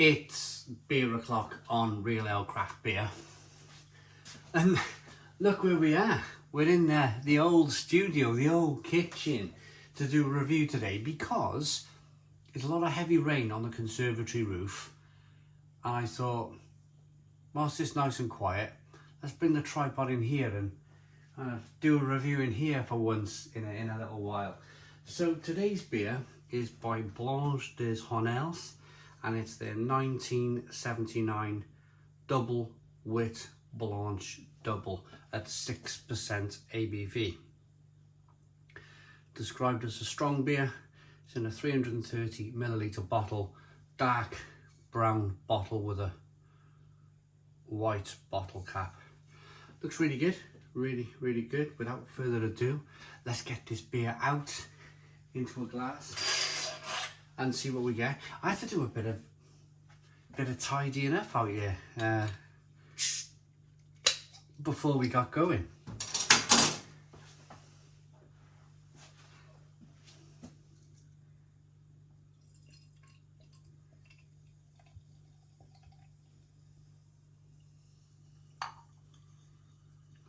It's beer o'clock on Real Ale Craft Beer, and look where we are. We're in the old studio, the old kitchen, to do a review today because there's a lot of heavy rain on the conservatory roof, and I thought, whilst it's nice and quiet, let's bring the tripod in here and do a review in here for once in a little while. So today's beer is by Blanche des Honnelles, and it's their 1979 Dubble Wit Blanche Double at 6% ABV. Described as a strong beer, it's in a 330 milliliter bottle, dark brown bottle with a white bottle cap. Looks really good, really good. Without further ado, let's get this beer out into a glass and see what we get. I had to do a bit of tidying up out here before we got going.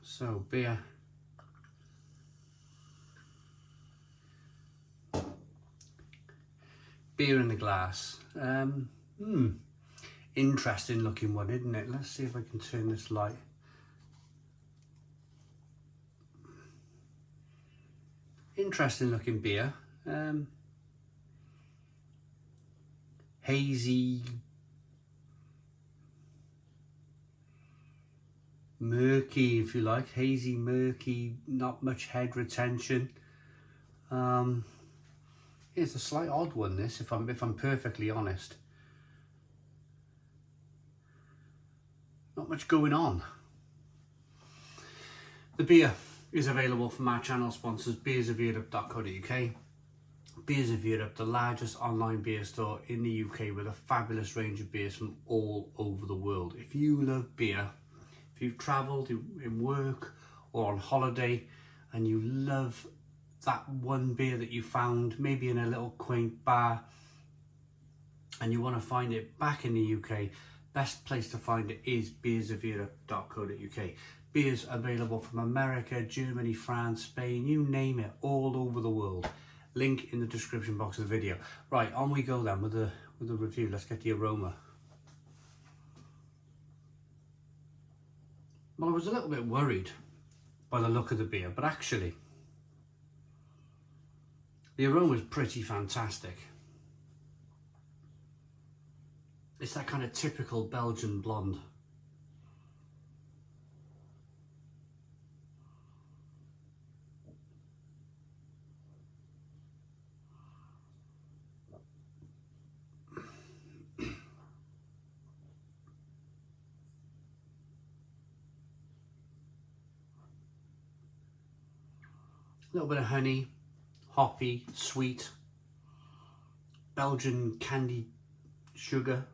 So beer. Beer in the glass. Interesting looking one, isn't it? Let's see if I can turn this light. Interesting looking beer. Hazy, murky, if you like. Hazy, murky, not much head retention. It's a slight odd one, this, if I'm perfectly honest. Not much going on. The beer is available from our channel sponsors, beersofeurope.co.uk. Beers of Europe, the largest online beer store in the UK with a fabulous range of beers from all over the world. If you love beer, if you've travelled in work or on holiday and you love that one beer that you found maybe in a little quaint bar and you want to find it back in the UK, best place to find it is beersofeurope.co.uk. Beers available from America, Germany, France, Spain, you name it, all over the world. Link in the description box of the video. Right, on we go then with the review. Let's get the aroma. Well, I was a little bit worried by the look of the beer, but actually the aroma is pretty fantastic. It's that kind of typical Belgian blonde. A little bit of honey, hoppy, sweet, Belgian candied sugar,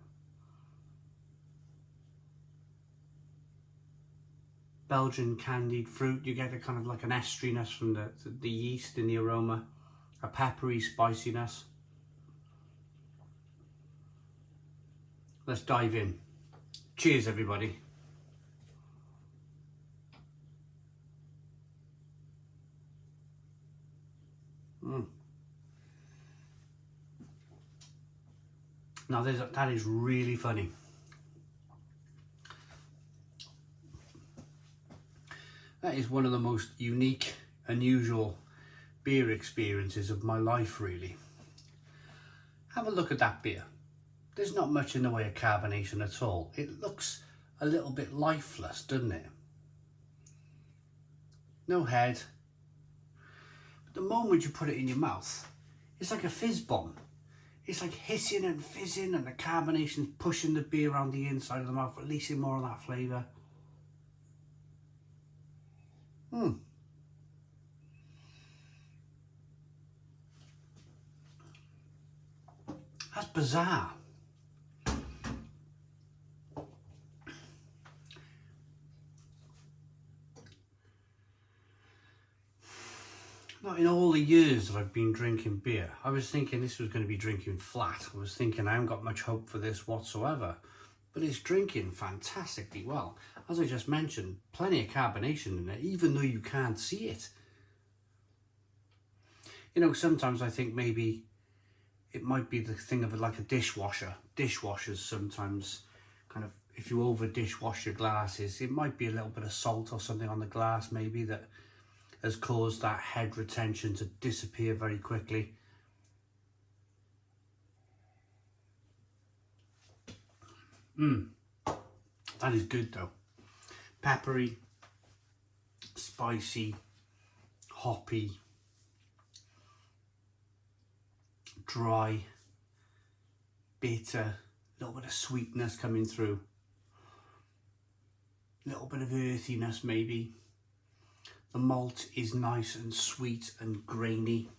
Belgian candied fruit. You get a kind of like an esteriness from the yeast in the aroma, a peppery spiciness. Let's dive in. Cheers, everybody. Now that is really funny. That is one of the most unique, unusual beer experiences of my life, really. Have a look at that beer. There's not much in the way of carbonation at all. It looks a little bit lifeless, doesn't it? No head. But the moment you put it in your mouth, it's like a fizz bomb. It's like hissing and fizzing, and the carbonation's pushing the beer around the inside of the mouth, releasing more of that flavour. That's bizarre. in all the years that I've been drinking beer, I was thinking this was going to be drinking flat. I was thinking I haven't got much hope for this whatsoever. But it's drinking fantastically well. As I just mentioned, plenty of carbonation in it, even though you can't see it. You know, sometimes I think maybe it might be the thing of like a dishwasher. Dishwashers sometimes kind of, if you over dishwash your glasses, it might be a little bit of salt or something on the glass maybe that has caused that head retention to disappear very quickly. That is good though. Peppery, spicy, hoppy, dry, bitter, a little bit of sweetness coming through, a little bit of earthiness maybe. The malt is nice and sweet and grainy.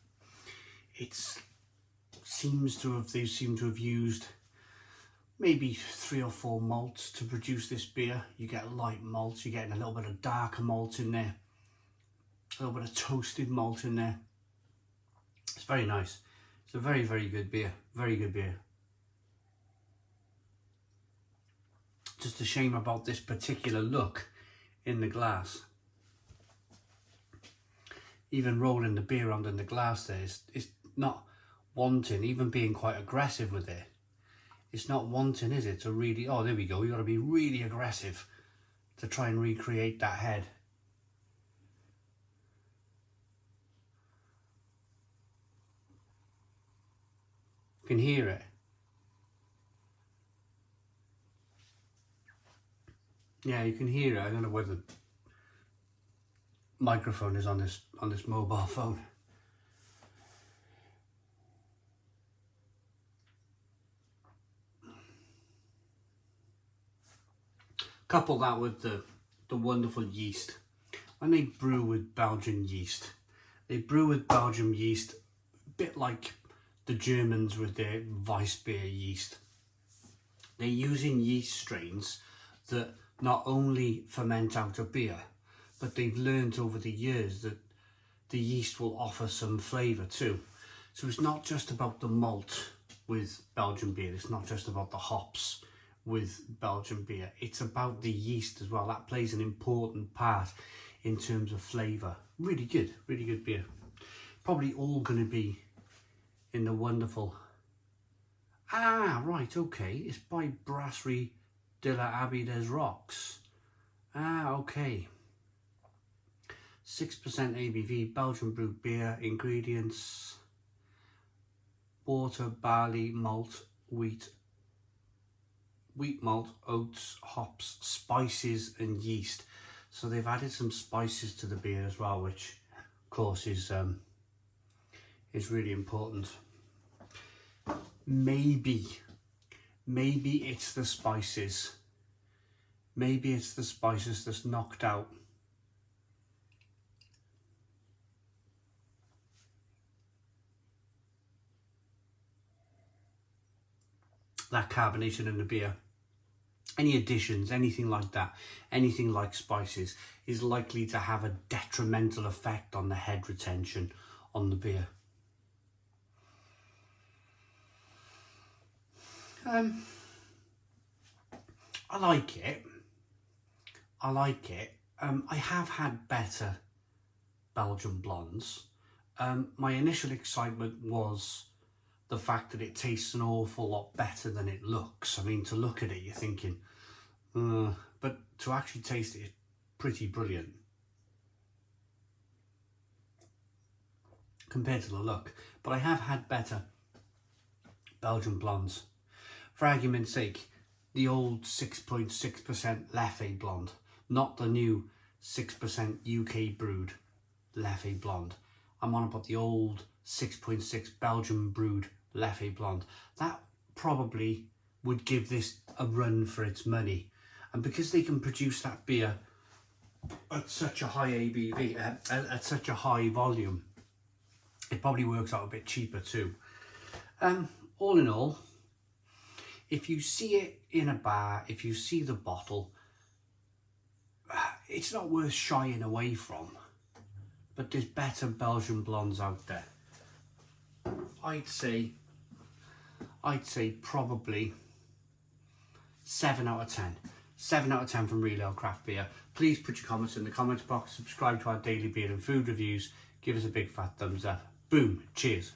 They seem to have used maybe 3 or 4 malts to produce this beer. You get light malts, you're getting a little bit of darker malt in there, a little bit of toasted malt in there. It's very nice. It's a very, very good beer. Very good beer. Just a shame about this particular look in the glass. Even rolling the beer around in the glass there is not wanting, even being quite aggressive with it. It's not wanting, is it, to really, oh, there we go, you got to be really aggressive to try and recreate that head. You can hear it. Yeah, you can hear it. I don't know whether the microphone is on this mobile phone. Couple that with the wonderful yeast. When they brew with Belgian yeast, they brew with Belgian yeast a bit like the Germans with their Weissbier yeast. They're using yeast strains that not only ferment out a beer, but they've learned over the years that the yeast will offer some flavour too. So it's not just about the malt with Belgian beer, it's not just about the hops with Belgian beer, it's about the yeast as well. That plays an important part in terms of flavour. Really good beer. Probably all going to be in the wonderful, right, okay, it's by Brasserie de l'Abbaye des Rocs. Okay. 6% ABV, Belgian brewed beer. Ingredients: water, barley, malt, wheat malt, oats, hops, spices and yeast. So they've added some spices to the beer as well, which of course is really important. Maybe it's the spices. Maybe it's the spices that's knocked out that carbonation in the beer. Any additions, anything like that, anything like spices, is likely to have a detrimental effect on the head retention on the beer. I like it. I have had better Belgian blondes. My initial excitement was the fact that it tastes an awful lot better than it looks. I mean, to look at it, you're thinking, but to actually taste it is pretty brilliant compared to the look. But I have had better Belgian blondes. For argument's sake, the old 6.6% Leffe blonde, not the new 6% UK brewed Leffe blonde. I'm on about the old 6.6 Belgian brewed Leffe blonde. That probably would give this a run for its money. And because they can produce that beer at such a high ABV, at such a high volume, it probably works out a bit cheaper too. All in all, if you see it in a bar, if you see the bottle, it's not worth shying away from. but there's better Belgian blondes out there. I'd say probably 7 out of 10. 7 out of 10 from Real Ale Craft Beer. Please put your comments in the comments box, subscribe to our daily beer and food reviews, give us a big fat thumbs up. Boom, cheers.